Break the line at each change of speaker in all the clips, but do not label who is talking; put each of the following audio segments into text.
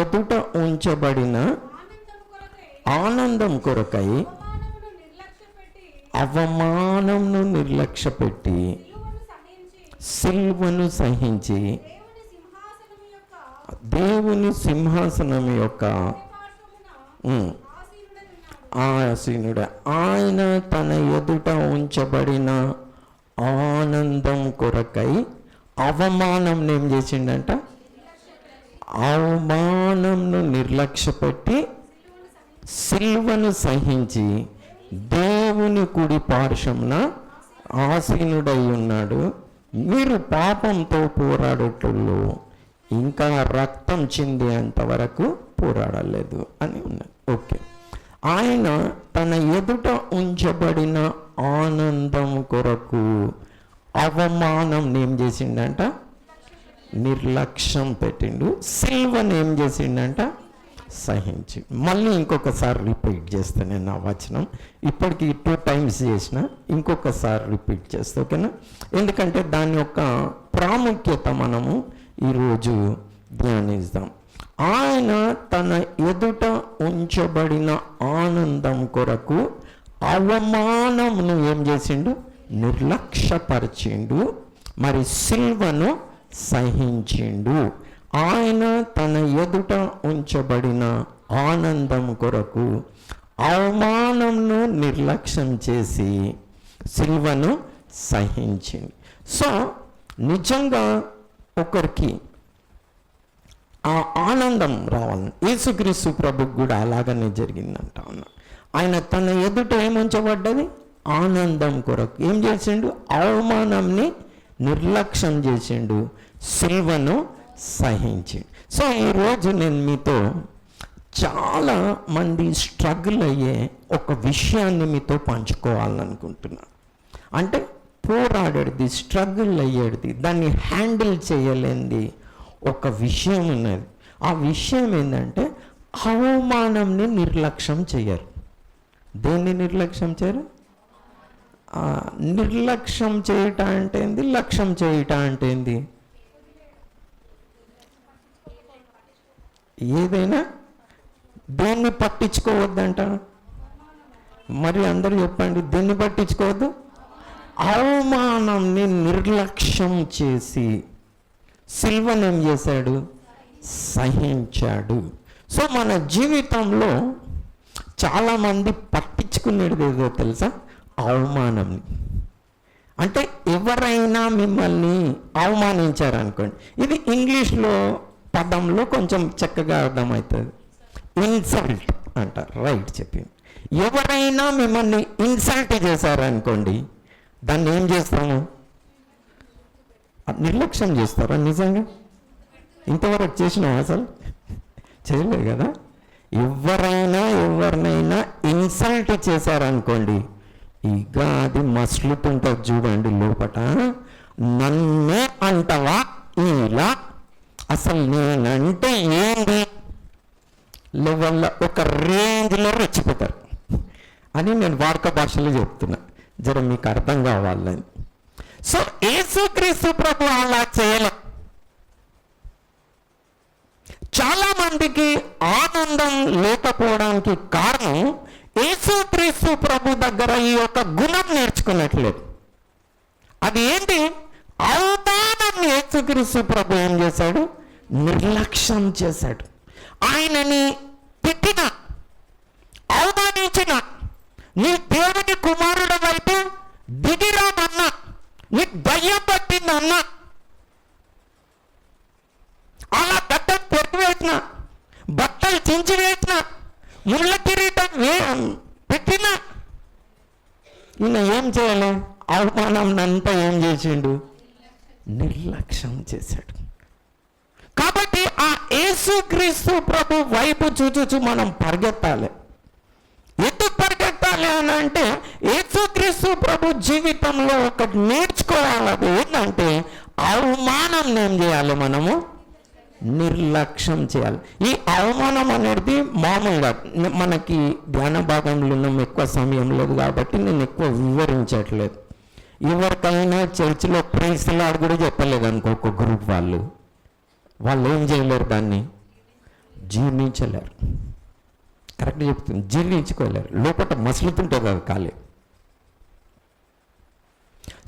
ఎదుట ఉంచబడిన ఆనందం కొరకై అవమానంను నిర్లక్ష్యపెట్టి సిలువను సహించి దేవుని సింహాసనం యొక్క ఆసీనుడు ఆయన తన ఎదుట ఉంచబడిన ఆనందం కొరకై అవమానం ఏం చేసిండంట? అవమానంను నిర్లక్ష్యపెట్టి సిలువను సహించి దేవుని కుడి పార్శ్వమున ఆసీనుడై ఉన్నాడు. మీరు పాపంతో పోరాడేటోళ్ళు ఇంకా రక్తం చిందేంత వరకు పోరాడలేదు అని ఉన్నది. ఓకే, ఆయన తన ఎదుట ఉంచబడిన ఆనందం కొరకు అవమానం ఏం చేసిండంట? నిర్లక్ష్యం పెట్టిండు. సిల్వను ఏం చేసిండంట? సహించి. మళ్ళీ ఇంకొకసారి రిపీట్ చేస్తాను నేను ఆ వచనం. ఇప్పటికి 2 times చేసిన, ఇంకొకసారి రిపీట్ చేస్తా, ఓకేనా? ఎందుకంటే దాని యొక్క ప్రాముఖ్యత మనము ఈరోజు ధ్యానిస్తాం. ఆయన తన ఎదుట ఉంచబడిన ఆనందం కొరకు అవమానమును ఏం చేసిండు? నిర్లక్ష్యపరిచిండు. మరి సిల్వను సహించిండు. ఆయన తన ఎదుట ఉంచబడిన ఆనందం కొరకు అవమానంను నిర్లక్ష్యం చేసి సిల్వను సహించింది. సో నిజంగా ఒకరికి ఆ ఆనందం రావాలని యేసుక్రీస్తు ప్రభుకు కూడా అలాగనే జరిగిందంట. ఆయన తన ఎదుట ఏముంచబడ్డది? ఆనందం కొరకు ఏం చేసిండు? అవమానంని నిర్లక్ష్యం చేసిండు, సిల్వను సహించిండు. సో ఈరోజు నేను మీతో చాలా మంది స్ట్రగుల్ అయ్యే ఒక విషయాన్ని మీతో పంచుకోవాలనుకుంటున్నా. అంటే పోరాడేది, స్ట్రగుల్ అయ్యేది, దాన్ని హ్యాండిల్ చేయలేనిది ఒక విషయం ఉన్నది. ఆ విషయం ఏంటంటే అవమానంని నిర్లక్ష్యం చేయరు. దేన్ని నిర్లక్ష్యం చేయరు? నిర్లక్ష్యం చేయట అంటే ఏంది? లక్ష్యం చేయట అంటే ఏంది? ఏదైనా దేన్ని పట్టించుకోవద్దంట. మరి అందరూ చెప్పండి, దేన్ని పట్టించుకోవద్దు? అవమానాన్ని నిర్లక్ష్యం చేసి సిల్వను ఏం చేశాడు? సహించాడు. సో మన జీవితంలో చాలామంది పట్టించుకునేది ఏదో తెలుసా? అవమానం. అంటే ఎవరైనా మిమ్మల్ని అవమానించారనుకోండి, ఇది ఇంగ్లీష్లో పదంలో కొంచెం చక్కగా అర్థమవుతుంది. ఇన్సల్ట్ అంటారు, రైట్ చెప్పింది. ఎవరైనా మిమ్మల్ని ఇన్సల్ట్ చేశారనుకోండి, దాన్ని ఏం చేస్తాము? నిర్లక్ష్యం చేస్తారా? నిజంగా ఇంతవరకు చేసినావు? అసలు చేయలేదు కదా. ఎవరినైనా ఇన్సల్ట్ చేశారనుకోండి, ఇక అది మసులుతుంటుంది చూడండి లోపట. నన్నే అంటవా ఇలా? అసలు నేనంటే ఏంటి లెవెల్లో ఒక రేంజ్లో రెచ్చిపోతారు అని నేను వాడుక భాషలో చెప్తున్నా, జర మీకు అర్థం కావాలని. సో యేసుక్రీస్తు ప్రభు అలా చేయలే. చాలా మందికి ఆనందం లేకపోవడానికి కారణం యేసుక్రీస్తు ప్రభు దగ్గర ఈ యొక్క గుణం నేర్చుకున్నట్లేదు. అది ఏంటి? అవమానం. యేసుక్రీస్తు ప్రభు ఏం చేశాడు? నిర్లక్ష్యం చేశాడు. ఆయనని తిట్టిన, అవమానించిన, నీ దేవుని కుమారుడు వైపు దిగిరామన్నా, నీ దయ్యం పట్టిందన్నా, అలా గడ్డం పెరిగివేసిన, బట్టలు చించివేసిన, ముళ్ళ కిరీటం పెట్టిన, ఈయన ఏం చేయాలి? అవమానం అంతా ఏం చేసిండు? నిర్లక్ష్యం చేశాడు. కాబట్టి ఆ యేసుక్రీస్తు ప్రభు వైపు చూచు మనం పరిగెత్తాలి. ఎందుకు పరిగెత్తాలి అని అంటే, యేసుక్రీస్తు ప్రభు జీవితంలో ఒకటి నేర్చుకోవాలి. అది ఏంటంటే అవమానం ఏం చేయాలి? మనము నిర్లక్ష్యం చేయాలి. ఈ అవమానం అనేది మామూలుగా మనకి ధ్యాన భాగంలో ఉన్నాం, ఎక్కువ సమయం లేదు కాబట్టి నేను ఎక్కువ వివరించట్లేదు. ఎవరికైనా చర్చిలో ప్రైజ్ లార్డ్ కూడా చెప్పలేదు అనుకో, ఒక గ్రూప్ వాళ్ళు ఏం చేయలేరు, దాన్ని జీర్ణించలేరు. కరెక్ట్ చెప్తుంది, జీర్ణించుకోలేరు. లోపల మసులుతుంటుంది అది ఖాళీ.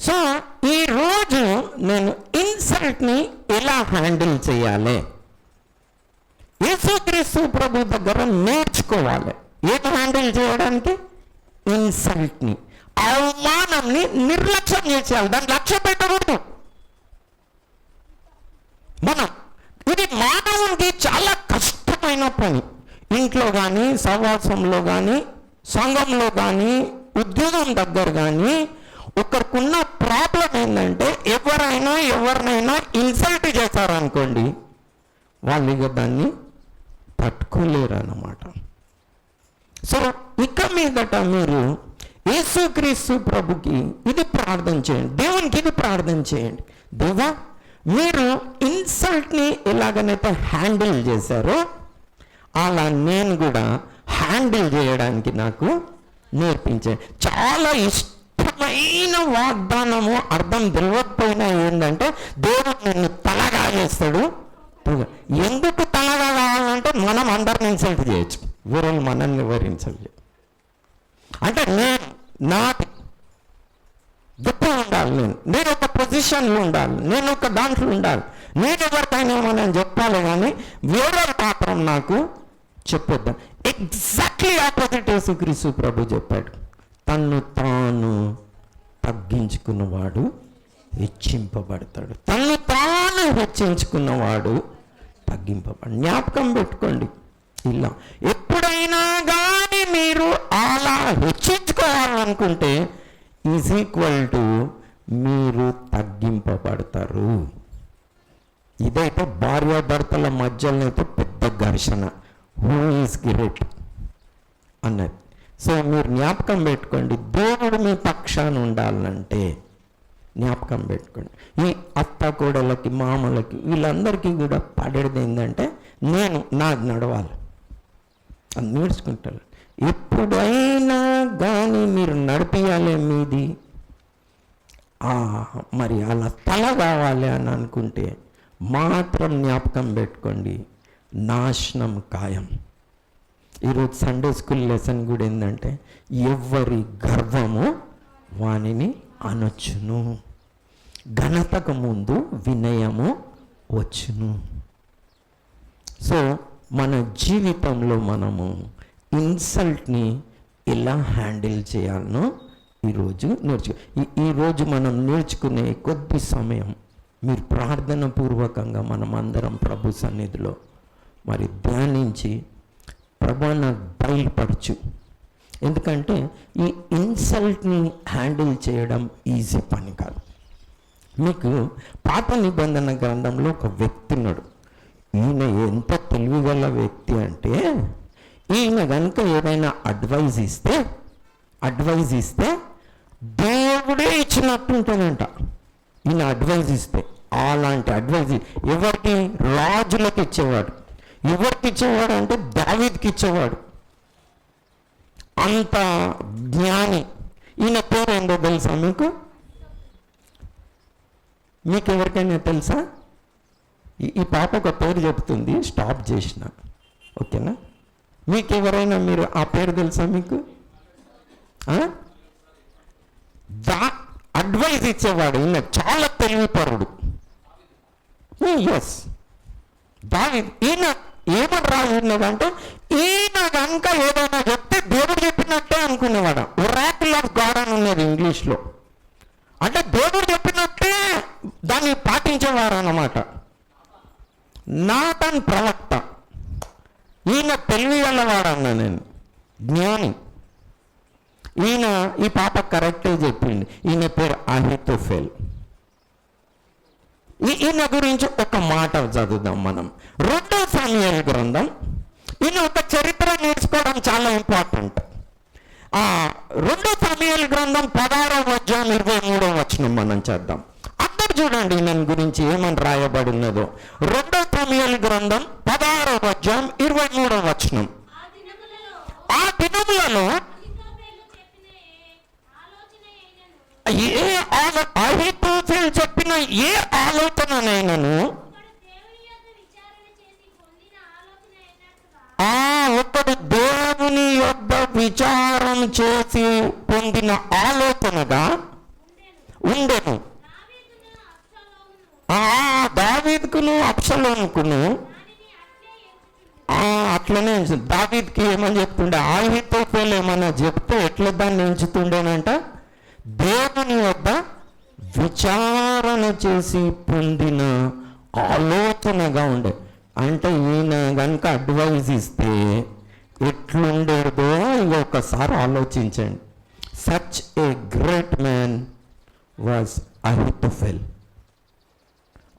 సో ఈరోజు నేను ఇన్సల్ట్ని ఎలా హ్యాండిల్ చేయాలి, యేసుక్రీస్తు ప్రభు దగ్గర నేర్చుకోవాలి. ఏది హ్యాండిల్ చేయడానికి? ఇన్సల్ట్ని, అవమానంని నిర్లక్ష్యం చేసేయాలి. దాన్ని లక్ష్య పెట్టకూడదు. ఇది మానవునికి చాలా కష్టమైన పని. ఇంట్లో కానీ, సహవాసంలో కానీ, సంఘంలో కానీ, ఉద్యోగం దగ్గర కానీ ఒకరికున్న ప్రాబ్లం ఏంటంటే ఎవరినైనా ఇన్సల్ట్ చేశారనుకోండి, వాళ్ళు ఇక దాన్ని పట్టుకోలేరు అన్నమాట. సో ఇక మీదట మీరు యేసుక్రీస్తు ప్రభుకి ఇది ప్రార్థన చేయండి, దేవునికి ఇది ప్రార్థన చేయండి. దేవా, మీరు ఇన్సల్ట్ని ఎలాగనైతే హ్యాండిల్ చేశారో అలా నేను కూడా హ్యాండిల్ చేయడానికి నాకు నేర్పించండి. చాలా ఇష్టమైన వాగ్దానము, అర్థం తెలియకపోయినా ఏంటంటే దేవుడు నిన్ను తలగా చేస్తాడు. ఎందుకు తలగా కావాలంటే మనం అందరిని ఇన్సల్ట్ చేయొచ్చు, వేరే మనల్ని ఎవరు ఇన్సల్ట్ చేయరు. అంటే నాకు గొప్ప ఉండాలి, నేను ఒక పొజిషన్లో ఉండాలి, నేను ఒక దాంట్లో ఉండాలి, నేను ఎవరికైనా మనం చెప్పాలి, కానీ వేరే మాత్రం నాకు చెప్పొద్దు. ఎగ్జాక్ట్లీ ఆపోజిట్ యేసుక్రీస్తు ప్రభు చెప్పాడు, తన్ను తాను తగ్గించుకున్నవాడు హెచ్చింపబడతాడు, తన్ను తాను హెచ్చించుకున్నవాడు తగ్గింపబడు. జ్ఞాపకం పెట్టుకోండి, ఇలా ఎప్పుడైనా కానీ మీరు అలా హెచ్చించుకోవాలనుకుంటే ఈజ్ ఈక్వల్ టు మీరు తగ్గింపబడతారు. ఇదైతే భార్యాభర్తల మధ్యలో అయితే పెద్ద ఘర్షణ, హూ ఈజ్ గ్రేట్ అన్నది. సో మీరు జ్ఞాపకం పెట్టుకోండి, దేవుడు మీ పక్షాన ఉండాలంటే జ్ఞాపకం పెట్టుకోండి. ఈ అత్త కోడలకి, మామలకి, వీళ్ళందరికీ కూడా పడేది ఏంటంటే నాకు నడవాలి అని నేర్చుకుంటారు. ఎప్పుడైనా కానీ మీరు నడిపియాలి మీది, మరి అలా తల కావాలి అని అనుకుంటే మాత్రం జ్ఞాపకం పెట్టుకోండి, నాశనం ఖాయం. ఈరోజు సండే స్కూల్ లెసన్ కూడా ఏంటంటే, ఎవరి గర్వము వానిని అనొచ్చును, ఘనతకు ముందు వినయము వచ్చును. సో మన జీవితంలో మనము ఇన్సల్ట్ని ఎలా హ్యాండిల్ చేయాలనో ఈరోజు ఈరోజు మనం నేర్చుకునే కొద్ది సమయం మీరు ప్రార్థన పూర్వకంగా మనం అందరం ప్రభు సన్నిధిలో మరి ధ్యానించి, ప్రభు నాకు బయలుపరచు. ఎందుకంటే ఈ ఇన్సల్ట్ని హ్యాండిల్ చేయడం ఈజీ పని కాదు. మీకు పాత నిబంధన గ్రంథంలో ఒక వ్యక్తి ఉన్నాడు. ఈయన ఎంత తెలివిగల వ్యక్తి అంటే, ఈయన కనుక ఏదైనా అడ్వైజ్ ఇస్తే దేవుడే ఇచ్చినట్టు ఉంటుందంట. ఈయన అడ్వైజ్ ఇస్తే, అలాంటి అడ్వైజ్ ఎవరికి? రాజులకు ఇచ్చేవాడు. ఎవరికి ఇచ్చేవాడు అంటే దావీదుకి ఇచ్చేవాడు. అంత జ్ఞాని. ఈయన పేరు ఏందో తెలుసా మీకు ఎవరికైనా తెలుసా? ఈ పాప ఒక పేరు చెప్తుంది, స్టాప్ చేసిన, ఓకేనా? మీకు ఎవరైనా మీరు ఆ పేరు తెలుసా మీకు? అడ్వైజ్ ఇచ్చేవాడు. ఈయన చాలా తెలివిపరుడు. ఎస్, దావీదు. ఈయన ఏమని రాసినదంటే, ఈయన కనుక ఏదైనా చెప్తే దేవుడు చెప్పినట్టే అనుకునేవాడు. ఒరాకిల్ ఆఫ్ గాడ్ అని ఉన్నది ఇంగ్లీష్లో. అంటే దేవుడు చెప్పినట్టే దాన్ని పాటించేవారు అన్నమాట. నాతన్ ప్రవక్త. ఈయన తెలివి గలవాడు అన్నా నేను, జ్ఞాని. ఈయన ఈ పాప కరెక్టే చెప్పింది. ఈయన పేరు అహీతోఫెల్. ఈయన గురించి ఒక మాట చదువుదాం మనం. 2 సమూయేలు గ్రంథం. ఈయన ఒక చరిత్ర నేర్చుకోవడం చాలా ఇంపార్టెంట్. 2 సమూయేలు గ్రంథం 16వ అధ్యాయం 23వ వచనం మనం చేద్దాం. అందరు చూడండి ఈయన గురించి ఏమని రాయబడి ఉన్నదో. 2 సమూయేలు గ్రంథం 16వ అధ్యాయం 23వ వచనం. ఆ దినములలో అహీతోఫెల్ చెప్పిన ఏ ఆలోచననైనను విచారం చేసి పొందిన ఆలోచనగా ఉండెను. దావీదుకును అబ్షలోముకును అట్లనే దావీదుకి ఏమని చెప్తుండే, అహీతోఫెలు ఏమన్నా చెప్తే ఎట్లా దాన్ని ఎంచుతుండేనంట, దేవుని వద్ద విచారణ చేసి పొందిన ఆలోచనగా ఉండే. అంటే ఈయన కనుక అడ్వైజ్ ఇస్తే ఎట్లుండేదో ఇంకొకసారి ఆలోచించండి. Such a great man was Ahithophel.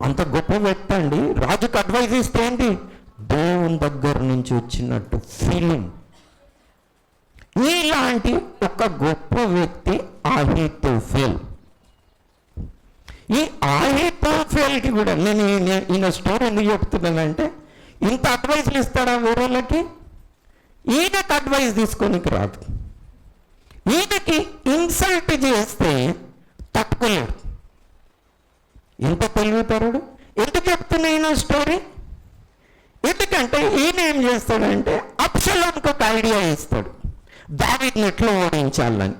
అంత గొప్ప వ్యక్తి అండి. రాజుకు అడ్వైజ్ ఇస్తే ఏంటి, దేవుని దగ్గర నుంచి వచ్చినట్టు ఫీలింగ్. ఇలాంటి ఒక గొప్ప వ్యక్తి అహీతోఫెల్. ఈ అహీతోఫెల్కి కూడా నేను ఈయన స్టోరీ ఎందుకు చెప్తున్నానంటే, ఇంత అడ్వైజ్లు ఇస్తాడా వేరేళ్ళకి? ఈయనకు అడ్వైజ్ తీసుకోనికి రాదు. ఈయనకి ఇన్సల్ట్ చేస్తే తట్టుకోలేడు. ఎంత తెలివితరుడు. ఎందుకు చెప్తున్నా ఈయన స్టోరీ? ఎందుకంటే ఈయన ఏం చేస్తాడంటే అబ్షలోముకు ఒక ఐడియా ఇస్తాడు, దావీదుని ఎట్లా ఓడించాలని,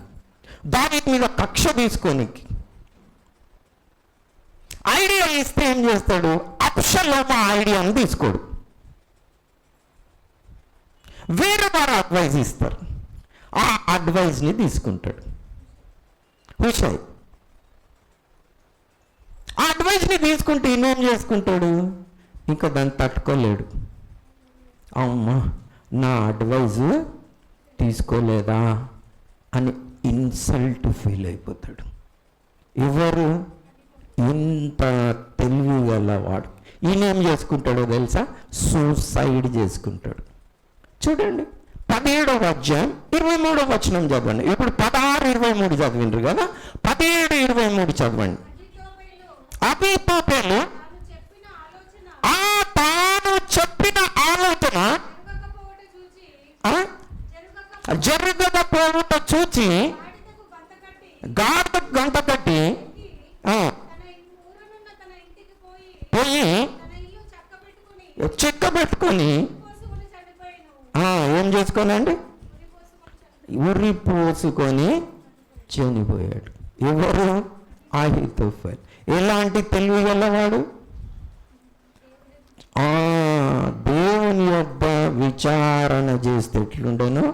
దావీదు మీద కక్ష తీసుకోనికి ఐడియా ఇస్తే ఏం చేస్తాడు, అబ్షలోము ఆ ఐడియాని తీసుకోడు, వేరే వారు అడ్వైజ్ ఇస్తారు, ఆ అడ్వైజ్ని తీసుకుంటాడు హుషై. ఆ అడ్వైజ్ని తీసుకుంటే ఈయనేం చేసుకుంటాడు, ఇంకా దాన్ని తట్టుకోలేడు. అమ్మా నా అడ్వైజ్ తీసుకోలేదా అని ఇన్సల్ట్ ఫీల్ అయిపోతాడు. ఎవరు ఇంత తెలివి గలవాడు. ఈయన ఏం చేసుకుంటాడో తెలుసా, సూసైడ్ చేసుకుంటాడు. చూడండి 17వ అధ్యాయం 23వ వచనం చదవండి. ఇప్పుడు 16-23 చదివిండ్రు కదా, 17-23 చదవండి. అహీతోఫెలు తాను చెప్పిన ఆలోచన జరగకపోవట చూచి గాడిదకు గంట కట్టి పోయి చెక్క పెట్టుకొని ఏం చేసుకోనండి, ఉరి పోసుకొని చనిపోయాడు. ఎవరు? అహీతోఫెల్. ఎలాంటి తెలివి గలవాడు, దేవుని యొక్క విచారణ చేస్తే ఎట్లుండేనో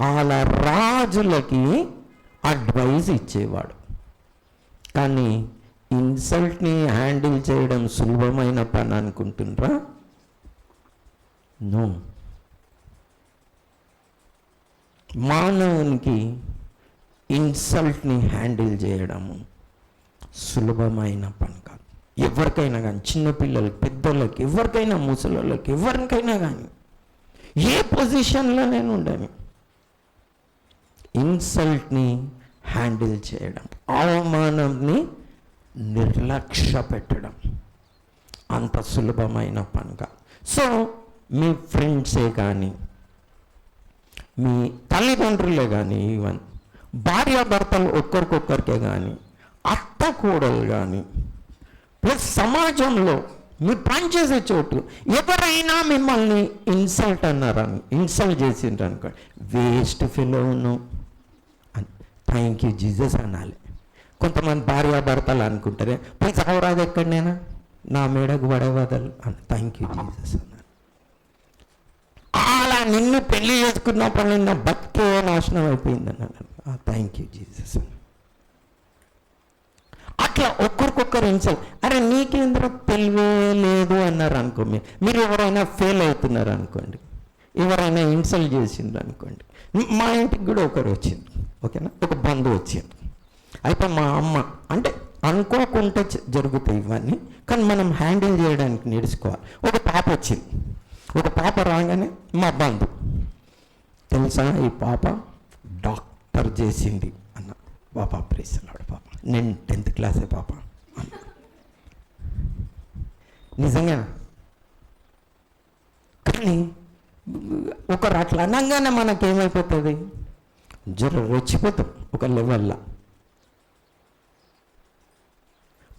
అలా రాజులకి అడ్వైజ్ ఇచ్చేవాడు. కానీ ఇన్సల్ట్ని హ్యాండిల్ చేయడం సులభమైన పని అనుకుంటుండ్రా? నో. మానవునికి ఇన్సల్ట్ని హ్యాండిల్ చేయడము సులభమైన పని కాదు. ఎవరికైనా కానీ, చిన్నపిల్లలకి, పెద్దోళ్ళకి, ఎవరికైనా, ముసలోళ్ళకి, ఎవరికైనా కానీ, ఏ పొజిషన్లో నేను ఉండను, ఇన్సల్ట్ని హ్యాండిల్ చేయడం, అవమానాన్ని నిర్లక్ష్య పెట్టడం అంత సులభమైన పని కాదు. సో మీ ఫ్రెండ్సే కానీ, మీ తల్లిదండ్రులే కానీ, ఈవెన్ భార్యాభర్తలు ఒక్కరికొక్కరికే కానీ, అత్త కోడలు కానీ, ప్లస్ సమాజంలో మీరు పనిచేసే చోటు ఎవరైనా మిమ్మల్ని ఇన్సల్ట్ అన్నారని, ఇన్సల్ట్ చేసిండ్రు అనుకో, వేస్ట్ ఫెలోను అని థ్యాంక్ యూ జీసస్ అనాలి. కొంతమంది భార్యాభర్తలు అనుకుంటారే, పోయి చవరాదు ఎక్కడైనా నా మేడకు పడేవాదలు అని థ్యాంక్ యూ జీసస్ అన్నారు. అలా నిన్ను పెళ్లి చేసుకున్నప్పుడు నిన్న బతికే నాశనం అయిపోయింది అన్నాను. Thank you Jesus. అట్లా ఒక్కరికొక్కరు ఇన్సల్ట్. అరే నీకేంద్ర తెలివే లేదు అన్నారు అనుకో, మీరు ఎవరైనా ఫెయిల్ అవుతున్నారు అనుకోండి, ఎవరైనా ఇన్సల్ట్ చేసిండ్రు అనుకోండి. మా ఇంటికి కూడా ఒకరు వచ్చింది, ఓకేనా, ఒక బంధువు వచ్చింది. అయితే మా అమ్మ అంటే అనుకోకుండా జరుగుతాయి ఇవన్నీ, కానీ మనం హ్యాండిల్ చేయడానికి నేర్చుకోవాలి. ఒక పాప వచ్చింది, ఒక పాప రాగానే మా బంధు, తెలుసా ఈ పాప డాక్టర్ చేసింది అన్న. పాప ప్రేసలాడు పాప, నేను 10th క్లాసే పాప. నిజంగా. కానీ ఒకరు అట్లా అనగానే మనకేమైపోతుంది, రెచ్చిపోతాం ఒక లెవెల్లో.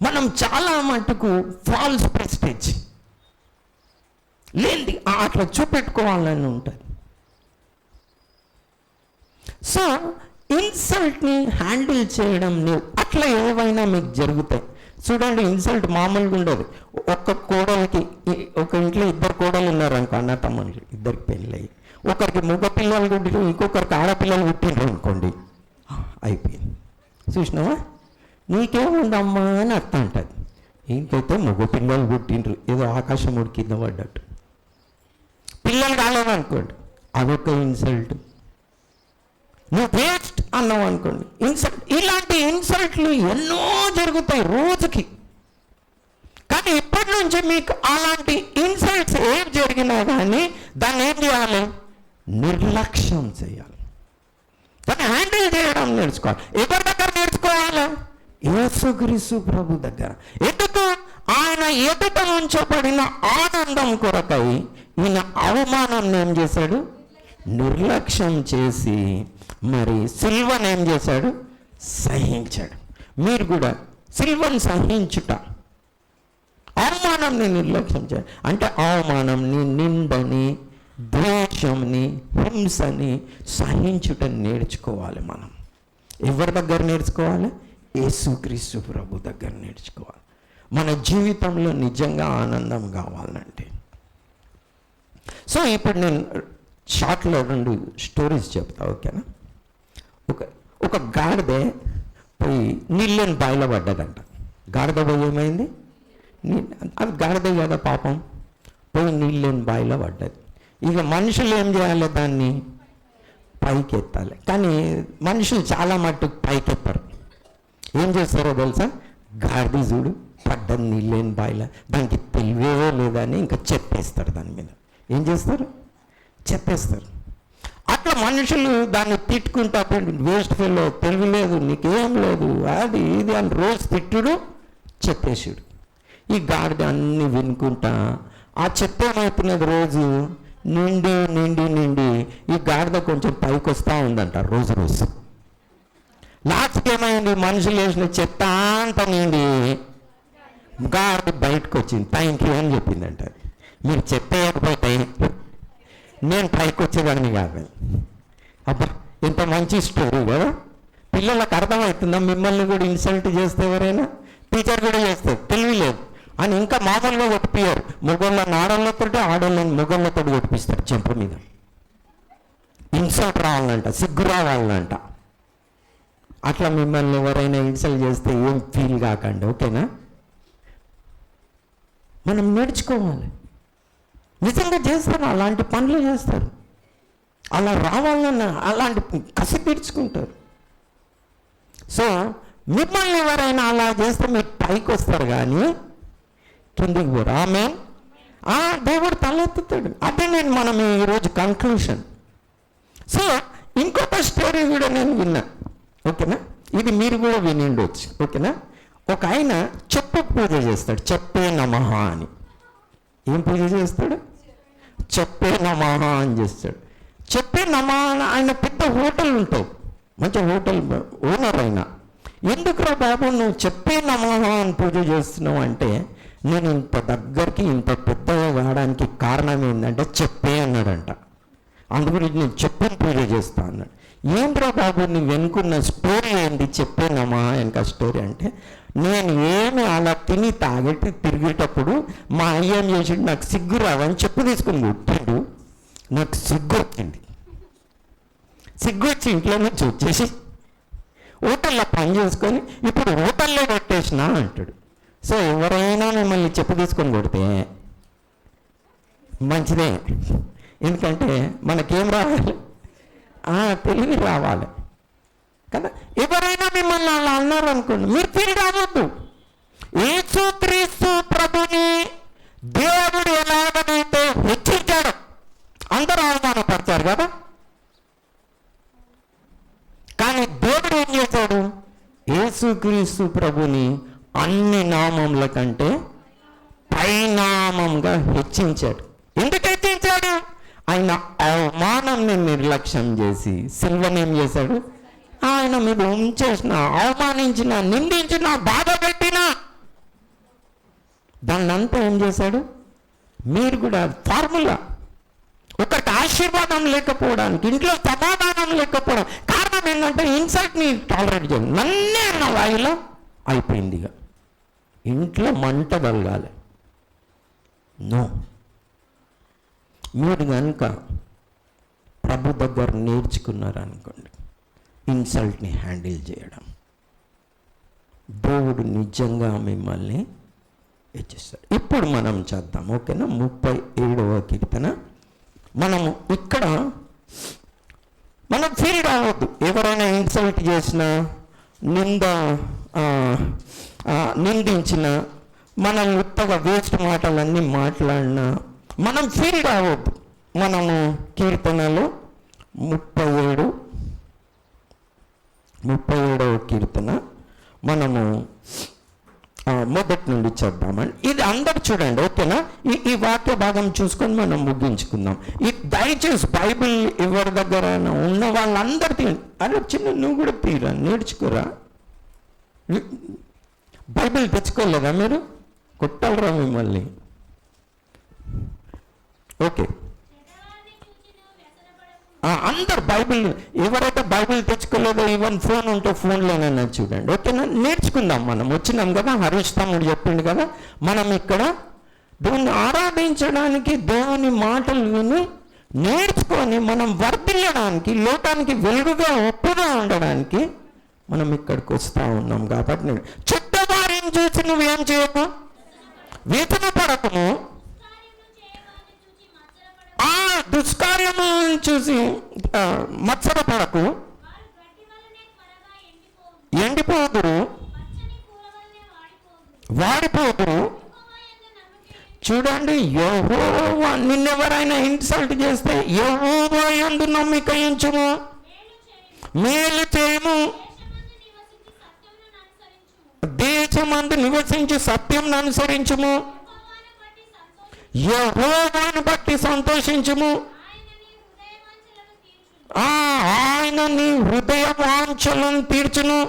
మనం చాలా మటుకు ఫాల్స్ ప్రెస్టేజ్ లేనిది అట్లా చూపెట్టుకోవాలని ఉంటుంది. సో ఇన్సల్ట్ని హ్యాండిల్ చేయడం అట్లా ఏవైనా మీకు జరుగుతాయి. చూడండి, ఇన్సల్ట్ మామూలుగా ఉండదు. ఒక్క కోడలికి, ఒక ఇంట్లో ఇద్దరు కోడలు ఉన్నారు అనుకో, అన్న తమ్ముళ్ళు ఇద్దరికి పెళ్ళి, ఒకరికి మగ పిల్లలు పుట్టిరు, ఇంకొకరికి ఆడపిల్లలు పుట్టిండ్రు అనుకోండి, అయిపోయింది. చూసినావా, నీకేముందమ్మా అని అర్థం అంటుంది. ఇంకైతే మగ పిల్లలు పుట్టిండ్రు, ఏదో ఆకాశం ఉడి కింద పడ్డట్టు. పిల్లలు కాలేదనుకోండి, అదొక ఇన్సల్ట్. నువ్వు వేస్ట్ అన్నావు అనుకోండి, ఇన్సల్ట్. ఇలాంటి ఇన్సల్ట్లు ఎన్నో జరుగుతాయి రోజుకి. కానీ ఇప్పటి నుంచి మీకు అలాంటి ఇన్సల్ట్స్ ఏం జరిగినా కానీ దాన్ని ఏం చేయాలి? నిర్లక్ష్యం చేయాలి. దాన్ని హ్యాండిల్ చేయడం నేర్చుకోవాలి. ఎవరి దగ్గర నేర్చుకోవాలి? యేసుక్రీస్తు ప్రభు దగ్గర. ఎందుకు? ఆయన ఎదుట ఉంచబడిన ఆనందం కొరకై ఈయన అవమానం ఏం చేశాడు? నిర్లక్ష్యం చేసి మరి సిల్వను ఏం చేశాడు? సహించాడు. మీరు కూడా సిల్వను సహించుట, అవమానంని నిర్లక్ష్యం చేయాలి. అంటే అవమానంని, నిందని, ద్వేషంని, హింసని సహించుట నేర్చుకోవాలి. మనం ఎవరి దగ్గర నేర్చుకోవాలి? యేసుక్రీస్తు ప్రభు దగ్గర నేర్చుకోవాలి. మన జీవితంలో నిజంగా ఆనందం కావాలంటే. సో ఇప్పుడు నేను షార్ట్లో 2 స్టోరీస్ చెప్తా, ఓకేనా? ఒక గాడిదే పోయి నీళ్ళని బాయిలో పడ్డదంట. గాడిద పోయి ఏమైంది? అది గాడిదే కదా పాపం, పోయి నీళ్ళని బాయిలో పడ్డది. ఇక మనుషులు ఏం చేయాలి? దాన్ని పైకి ఎత్తాలి. కానీ మనుషులు చాలా మట్టుకు పైకెత్తారు. ఏం చేస్తారో తెలుసా? గాడిద చూడు పడ్డది నీళ్ళని బాయిలో, దానికి తెలివే లేదని ఇంకా చెప్పేస్తారు. దాని మీద ఏం చేస్తారు? చెప్పేస్తారు. అట్లా మనుషులు దాన్ని తిట్టుకుంటా, వేస్ట్ ఫెలో, తెలివి లేదు, నీకేం లేదు, అది ఇది అని రోజు తిట్టుడు, చెప్పేసాడు. ఈ గాడిద అన్ని వినుకుంటా ఆ చెప్పేమవుతున్నది రోజు నిండి నిండి నిండి ఈ గాడిద కొంచెం పైకి వస్తూ ఉందంట రోజు రోజు. లాస్ట్కి ఏమైంది? మనుషులు వేసిన చెత్త అంతా నిండి గాడిద బయటకు వచ్చింది. థ్యాంక్ యూ అని చెప్పిందంట. మీరు చెప్పేయకపోతే నేను పైకి వచ్చేదాన్ని కాదు. అబ్బా, ఇంత మంచి స్టోరీ కదా. పిల్లలకు అర్థమవుతుందా? మిమ్మల్ని కూడా ఇన్సల్ట్ చేస్తే ఎవరైనా, టీచర్ కూడా చేస్తారు, తెలివి లేదు అని ఇంకా మామూలుగా కొట్టిపోయారు. మొగోళ్ళని ఆడోళ్ళతో, ఆడోళ్ళని మొగోళ్ళతో కొట్టిపిస్తారు చెంప మీద. ఇన్సల్ట్ రావాలంట, సిగ్గు రావాలంట. అట్లా మిమ్మల్ని ఎవరైనా ఇన్సల్ట్ చేస్తే ఏం ఫీల్ కాకండి, ఓకేనా? మనం నేర్చుకోవాలి. నిజంగా చేస్తారు, అలాంటి పనులు చేస్తారు, అలా రావాలన్న అలాంటి కసి తీర్చుకుంటారు. సో మిమ్మల్ని ఎవరైనా అలా చేస్తే మీరు పైకి వస్తారు కానీ కిందికి పోరు. ఆమె దేవుడు తలెత్తుతాడు. అదే మనం ఈరోజు కన్క్లూషన్. సో ఇంకొక స్టోరీ కూడా నేను విన్నా, ఓకేనా? ఇది మీరు కూడా వినిండొచ్చు, ఓకేనా? ఒక ఆయన చెప్పు పూజ చేస్తాడు, చెప్పే నమః అని. ఏం పూజ చేస్తాడు? చెప్పే నమః అని చేస్తాడు. చెప్పే నమః ఆయన పెద్ద హోటల్ ఉంటావు, మంచి హోటల్ ఓనర్ అయినా. ఎందుకురా బాబు నువ్వు చెప్పే నమః అని పూజ చేస్తున్నావు అంటే, నేను ఇంత దగ్గరికి ఇంత పెద్దగా కావడానికి కారణం ఏంటంటే చెప్పే అన్నాడంట. అందుగురించి నేను చెప్పని పూజ చేస్తా అన్నాడు. ఏంట్రా బాబు నీ వెనుకున్న స్టోరీ ఏంటి? చెప్పేనమ్మా వెనక స్టోరీ అంటే, నేను ఏమి అలా తిని తాగేటి తిరిగేటప్పుడు మా అయ్య ఏం చేసాడు, నాకు సిగ్గు రావని చెప్పు తీసుకుని కొట్టాడు. నాకు సిగ్గు వచ్చింది. సిగ్గు వచ్చి ఇంట్లో నుంచి వచ్చేసి హోటల్లో పని చేసుకొని ఇప్పుడు హోటల్లో పెట్టేసినా అంటాడు. సో ఎవరైనా మిమ్మల్ని చెప్పు తీసుకొని కొడితే మంచిదే, ఎందుకంటే మనకేం రావాలి? తెలివి రావాలి కదా. ఎవరైనా మిమ్మల్ని అలా అన్నారు అనుకోండి, మీరు ఫీల్ కావద్దు. యేసుక్రీస్తు ప్రభుని దేవుడు ఎలాగనైతే హెచ్చించాడు, అందరూ అవమానపడతారు కదా. కానీ దేవుడు ఏం చేశాడు? యేసుక్రీస్తు ప్రభుని అన్ని నామముల కంటే పైనామంగా హెచ్చించాడు. ఎందుకు హెచ్చించాడు? ఆయన అవమానాన్ని నిర్లక్ష్యం చేసి సిల్వను ఏం చేశాడు? ఆయన మీద ఉంచేసిన, అవమానించిన, నిందించిన, బాధ పెట్టిన దాన్నంతా ఏం చేశాడు? మీరు కూడా ఫార్ములా. ఒకరికి ఆశీర్వాదం లేకపోవడానికి, ఇంట్లో సమాధానం లేకపోవడం కారణం కారణం ఏంటంటే ఇన్సల్ట్ని టాలరేట్ చేయాలి. నన్నే అన్న వాయిలో అయిపోయింది. ఇక ఇంట్లో మంట కలగాలి. నో, మీరు కనుక ప్రభు దగ్గర నేర్చుకున్నారనుకోండి ఇన్సల్ట్ని హ్యాండిల్ చేయడం, దేవుడు నిజంగా మిమ్మల్ని హెచ్చిస్తాడు. ఇప్పుడు మనం చేద్దాం, ఓకేనా? 37వ కీర్తన. మనము ఇక్కడ మనం ఫీల్ కావద్దు. ఎవరైనా ఇన్సల్ట్ చేసినా, నిందించిన, మనం ఉత్తగా వేస్ట్ మాటలన్నీ మాట్లాడినా మనం ఫీల్ కావద్దు. మనము కీర్తనలు 37వ కీర్తన మనము మొదటి నుండి చేద్దామండి. ఇది అందరు చూడండి, ఓకేనా? ఈ వాక్య భాగం చూసుకొని మనం ముగించుకుందాం. దయచేసి బైబిల్ ఎవరి దగ్గర ఉన్న వాళ్ళందరికీ, అరే చిన్న నువ్వు కూడా తీరా నేర్చుకోరా. బైబిల్ తెచ్చుకోలేదా మీరు? కొట్టాలరా మిమ్మల్ని. ఓకే, అందరు బైబిల్, ఎవరైతే బైబిల్ తెచ్చుకోలేదో ఈవెన్ ఫోన్ ఉంటే ఫోన్లోనైనా చూడండి, ఓకేనా? నేర్చుకుందాం. మనం వచ్చినాం కదా, హరీష్ తమ్ముడు చెప్పిండు కదా, మనం ఇక్కడ దేవుని ఆరాధించడానికి, దేవుని మాటలు విని నేర్చుకొని మనం వర్ధిల్లడానికి, లోకానికి వెలుగుగా ఒప్పుగా ఉండడానికి మనం ఇక్కడికి వస్తూ ఉన్నాం. కాబట్టి చుట్టవారిని చూసి నువ్వేం చేయకు, వేతన పడకము, దుష్కార్యములను చూసి మత్సరపడకు, ఎండిపోదురు, వాడిపోదురు. చూడండి, యెహోవా నిన్నెవరైనా ఇన్సల్ట్ చేస్తే యెహోవా యందు నమ్మిక ఉంచుము, మేలు చేయము, దేశమందు నివసించి సత్యం అనుసరించుము, యెహోవాను బట్టి సంతోషించుము, ఆయన నీ హృదయ వాంఛలను తీర్చును,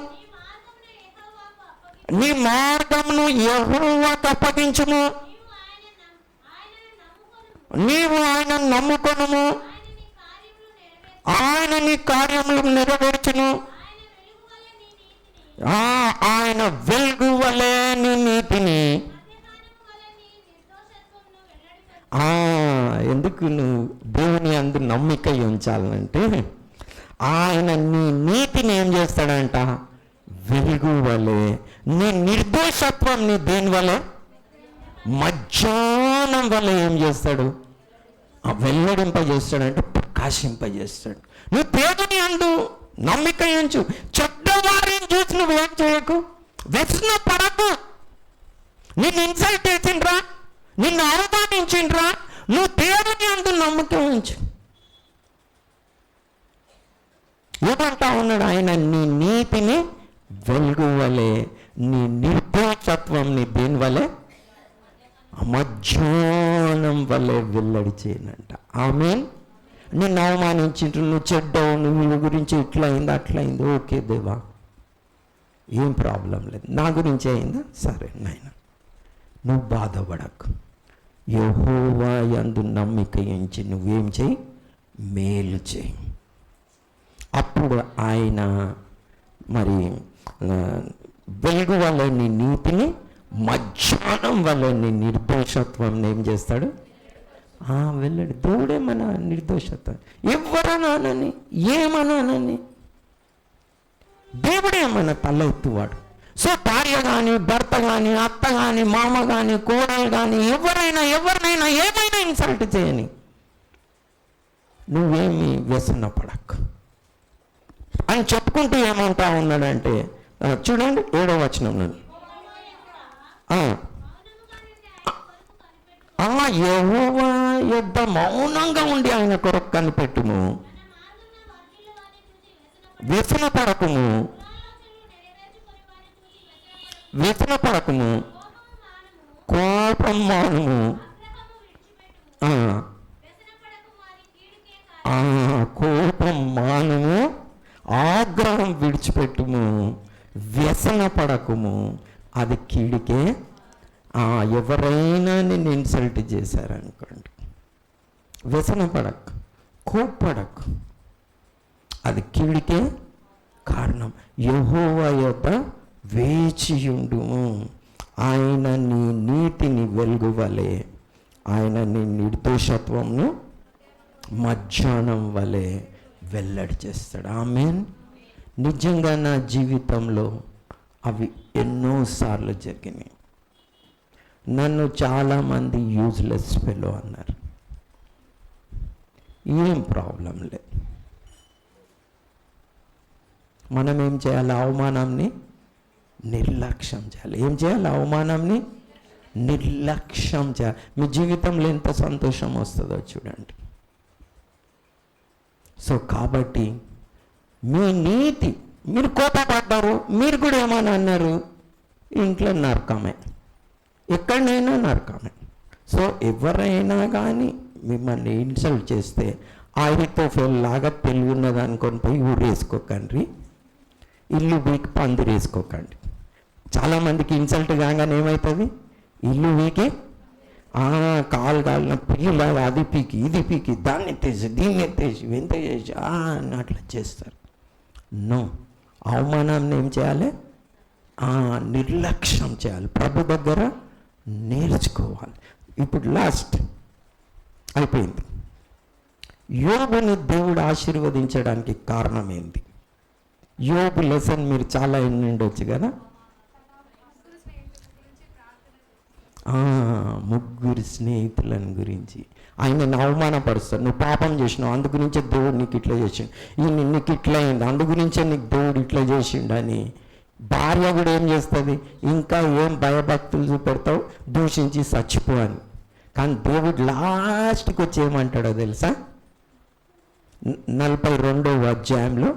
నీ మార్గమును యెహోవాకు అప్పగించుము, నీవు ఆయన నమ్ముకొనుము, ఆయన నీ కార్యములు నెరవేర్చును, ఆయన వెలుగు వలె నీ నీతిని. ఎందుకు నువ్వు దేవుని అందు నమ్మిక ఉంచాలంటే ఆయన నీ నీతిని ఏం చేస్తాడంట? వెలుగు వలె. నీ నిర్దోషత్వం నీ దేని వలె? మధ్యాహ్నం వల్ల ఏం చేస్తాడు? వెల్లడింపజేస్తాడంటే ప్రకాశింపజేస్తాడు. నువ్వు దేవుని అందు నమ్మిక ఉంచు. చెడ్డవారిని చూసి నువ్వేం చేయకు, వ్యసన పడకు. నిన్ను ఇన్సల్ట్ చేసిండ్రా, నిన్ను అవమానించిండ్రా, నువ్వు దేవుని అందు నమ్మకం ఉంచు. ఏమంటా ఉన్నాడు ఆయన? నీ నీతిని వెలుగు వలె, నీ నిర్దోషత్వం నీ దేని వలె? మధ్యాహ్నం వలె వెల్లడి చేయనంట. ఆమేన్. నిన్ను అవమానించిండ్రు, నువ్వు చెడ్డవు, నువ్వు గురించి ఇట్లా అయింది అట్లా అయింది, ఓకే దేవా ఏం ప్రాబ్లం లేదు, నా గురించి అయిందా, సరే నాయన నువ్వు బాధపడకు. యెహోవా యందు నమ్మిక ఉంచి నువ్వేం చేయి? మేలు చేయి. అప్పుడు ఆయన మరి వెలుగు వల్ల నీ నీతిని, మధ్యాహ్నం వల్ల నీ నిర్దోషత్వం ఏం చేస్తాడు? వెళ్ళాడు. దేవుడే మన నిర్దోషత్వం. ఎవరనానని, ఏమనానని, దేవుడే మన తల ఎత్తువాడు. సో భార్య కానీ, భర్త కానీ, అత్త కానీ, మామ కానీ, కోడలు కానీ, ఎవరైనా ఏమైనా ఇన్సల్ట్ చేయని, నువ్వేమి వ్యసన పడకు అని చెప్పుకుంటూ ఏమంటా ఉన్నాడంటే, చూడండి 7వ వచనం నుండి, యెహోవా యొద్ద మౌనంగా ఉండి ఆయన కొరకు కనిపెట్టుము, వ్యసన పడకుము, వ్యసన పడకుము, కోపం మానుము, కోపం మానుము, ఆగ్రహం విడిచిపెట్టుము, వ్యసన పడకుము, అది కీడికే. ఎవరైనా నిన్ను ఇన్సల్ట్ చేశారనుకోండి, వ్యసన పడకు, కోప్పడకు, అది కీడికే కారణం యెహోవా యొద్ద వేచియుండుము. ఆయన నీ నీతిని వెలుగువలే, ఆయన నీ నిర్దోషత్వంను మధ్యాహ్నం వలె వెల్లడి చేస్తాడు. ఆమేన్. నిజంగా నా జీవితంలో అవి ఎన్నోసార్లు జరిగినాయి. నన్ను చాలామంది యూజ్లెస్ ఫెలో అన్నారు. ఏం ప్రాబ్లం లేదు. మనం ఏం చేయాలి? అవమానాన్ని నిర్లక్ష్యం చేయాలి. ఏం చేయాలి? అవమానాన్ని నిర్లక్ష్యం చేయాలి. మీ జీవితంలో ఎంత సంతోషం వస్తుందో చూడండి. సో కాబట్టి మీ నీతి, మీరు కోపపడ్డారు, మీరు కూడా ఏమని అన్నారు, ఇంట్లో నరకమే, ఎక్కడైనా నరకమే. సో ఎవరైనా కానీ మిమ్మల్ని ఇన్సల్ట్ చేస్తే ఆయితోఫెల్ లాగా తెలివి ఉన్నది అనుకొని పోయి ఊరేసుకోకండి, ఇల్లు వీకి పందిరేసుకోకండి. చాలామందికి ఇన్సల్ట్ కాగానే ఏమవుతుంది, ఇల్లు వీకి కాలిన పిల్లలు అది పీకి ఇది పీకి దాన్ని ఎత్తేసి దీన్ని ఎత్తేసి ఎంత చేసి అని అట్లా చేస్తారు. నో, అవమానాన్ని ఏం చేయాలి? నిర్లక్ష్యం చేయాలి. ప్రభు దగ్గర నేర్చుకోవాలి. ఇప్పుడు లాస్ట్ అయిపోయింది. యోబుని దేవుడు ఆశీర్వదించడానికి కారణం ఏంటి? యోబు లెసన్ మీరు చాలా వినుండొచ్చు కదా. ముగ్గురు స్నేహితులను గురించి ఆయన అవమానపరుస్తాడు. నువ్వు పాపం చేసినావు, అందు గురించే దేవుడు నీకు ఇట్లా చేసిండు, ఈయన నీకు ఇట్లా అయింది, అందు గురించే నీకు దేవుడు ఇట్లా చేసిండు అని. భార్య కూడా ఏం చేస్తుంది, ఇంకా ఏం భయభక్తులు చూపెడతావు, దూషించి చచ్చిపో అని. కానీ దేవుడు లాస్ట్కి వచ్చి ఏమంటాడో తెలుసా? 42వ అధ్యాయంలో,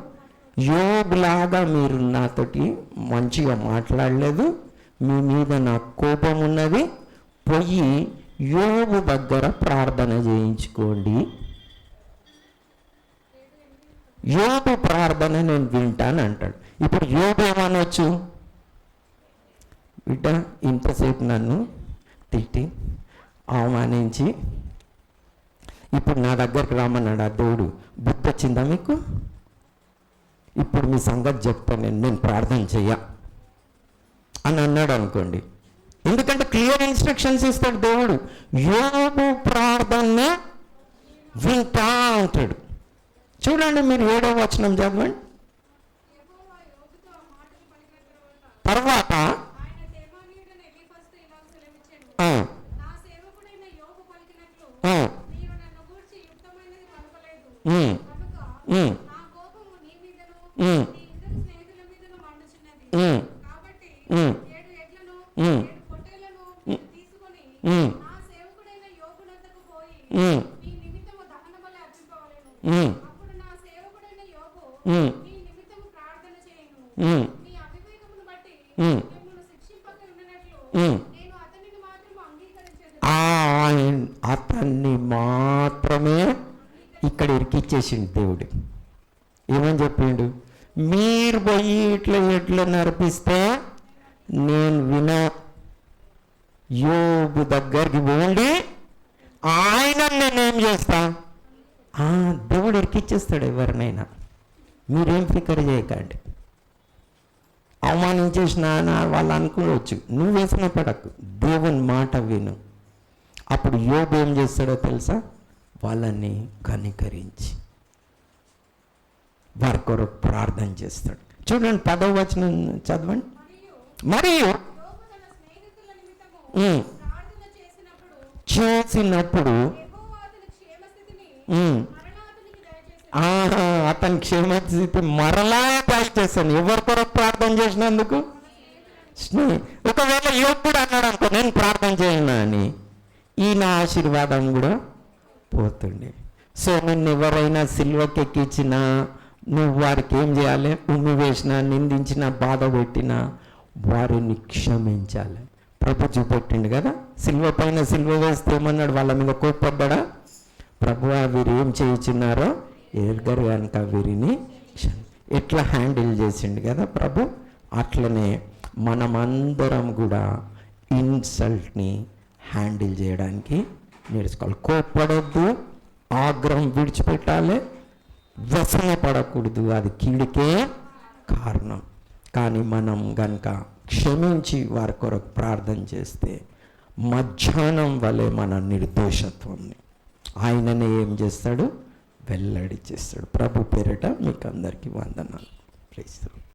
యోబులాగా మీరు నాతోటి మంచిగా మాట్లాడలేదు, మీ మీద నాకు కోపం ఉన్నది, పోయి యోబు దగ్గర ప్రార్థన చేయించుకోండి, యోబు ప్రార్థన నేను వింటాను అంటాడు. ఇప్పుడు యోబు ఏమనొచ్చు, బిడ్డ ఇంతసేపు నన్ను తిట్టి అవమానించి ఇప్పుడు నా దగ్గరికి రమ్మన్నాడు ఆ దేవుడు, బుద్ధి వచ్చిందా మీకు? ఇప్పుడు మీ సంగతి చెప్తాను, నేను ప్రార్థన చెయ్య అని అన్నాడు అనుకోండి. ఎందుకంటే క్లియర్ ఇన్స్ట్రక్షన్స్ ఇస్తాడు దేవుడు. యోబు ప్రార్థన వింటా అంటాడు. చూడండి, మీరు 7వ వచనం చదవండి. తర్వాత అతన్ని మాత్రమే ఇక్కడ ఇరికిచ్చేసిండు దేవుడు. ఏమని చెప్పిండు? మీరు పోయి ఇట్లా ఎట్లా నడిపిస్తే నేను యోబు దగ్గరికి పోండి, ఆయన నేనేం చేస్తా. దేవుడు ఇరికిచ్చేస్తాడు ఎవరినైనా. మీరేం ఫికర్ చేయకండి. అవమానించేసిన వాళ్ళు అనుకోవచ్చు, నువ్వు వేసిన పడకు, దేవుని మాట విను. అప్పుడు యోబు ఏం చేస్తాడో తెలుసా? వాళ్ళని కనికరించి వారి కొరకు ప్రార్థన చేస్తాడు. చూడండి 10వ వచనం చదవండి. మరియు చేసినప్పుడు అతని క్షేమస్థితి మరలా దయచేస్తాను. ఎవరి కొరకు ప్రార్థన చేసినందుకు? ఒకవేళ యోగుడు అన్నాడు అనుకో, నేను ప్రార్థన చేయను అని, ఈయన ఆశీర్వాదం కూడా పోతుండే. సో నిన్ను ఎవరైనా సిల్వకి ఎక్కించినా, నువ్వు వారికి ఏం చేయాలి? ఉమ్మి వేసినా, నిందించినా, బాధ పెట్టినా వారిని క్షమించాలి. ప్రభు చూపెట్టిండు కదా, సిల్వ పైన సిల్వ వేస్తే ఏమన్నాడు? వాళ్ళ మీద కోప్పడ్డా? ప్రభువా వీరు ఏం చేయించున్నారో ఎరగరు కనుక వీరిని ఎట్లా హ్యాండిల్ చేసిండు కదా ప్రభు. అట్లనే మనమందరం కూడా ఇన్సల్ట్ని హ్యాండిల్ చేయడానికి నేర్చుకోవాలి. కోప్పడొద్దు, ఆగ్రహం విడిచిపెట్టాలి, వ్యసన పడకూడదు, అది కీడికే కారణం. కానీ మనం గనక క్షమించి వారి కొరకు ప్రార్థన చేస్తే మధ్యాహ్నం వలె మన నిర్దోషత్వంని ఆయననే ఏం చేస్తాడు? వెల్లడి చేస్తాడు. ప్రభు పేరిట మీకు అందరికీ వందనాలు. ప్రైజ్.